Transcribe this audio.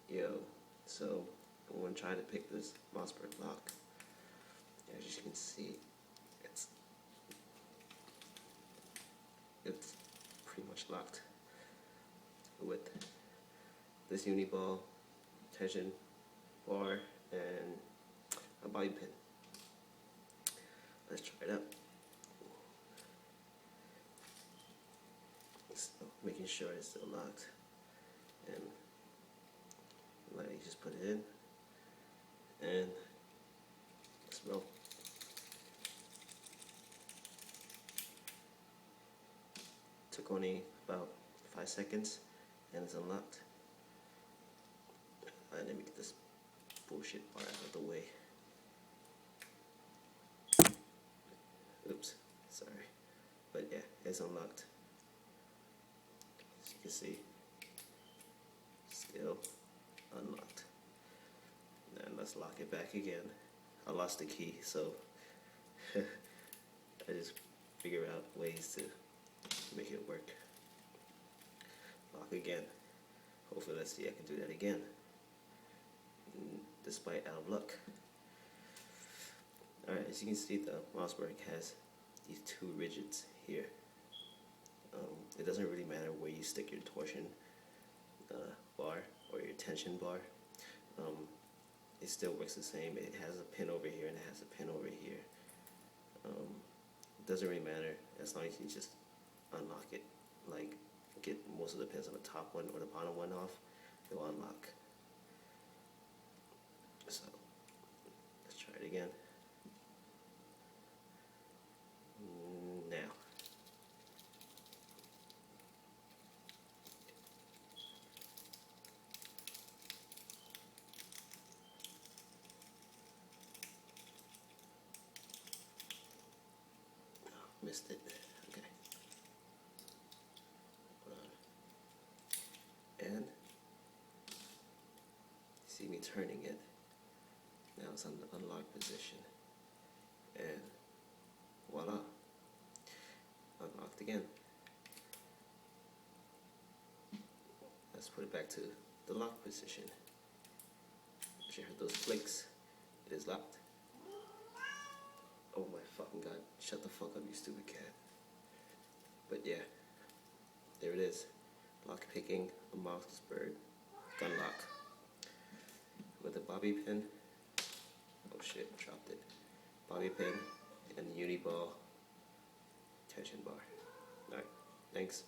Yo, so I'm gonna try to pick this Mossberg lock. As you can see, it's pretty much locked with this Uniball tension bar and a bobby pin. Let's try it out. So, making sure it's still locked, and lightly just put it in, and let's roll. Took only about 5 seconds, and it's unlocked. Let me get this bullshit bar out of the way. Oops, sorry. But yeah, it's unlocked. As you can see, still unlocked. And let's lock it back again. I lost the key, so I just figure out ways to make it work. Lock again. Hopefully, let's see, I can do that again. Despite out of luck. Alright, as you can see, the Mossberg has these two ridges here. It doesn't really matter where you stick your torsion bar or your tension bar. It still works the same. It has a pin over here and it has a pin over here. It doesn't really matter as long as you just unlock it. Like, get most of the pins on the top one or the bottom one off, it will unlock. So, let's try it again. Now. Oh, missed it. Okay. Hold on. And see me turning it. Now it's on the unlocked position, and voila, unlocked again. Let's put it back to the lock position. You heard those clicks? It is locked. Oh my fucking god, shut the fuck up, you stupid cat. But yeah, there it is. Lock picking a Mossberg gun lock with a bobby pin. Oh shit, dropped it. Bobby pin and the Uniball tension bar. Alright, thanks.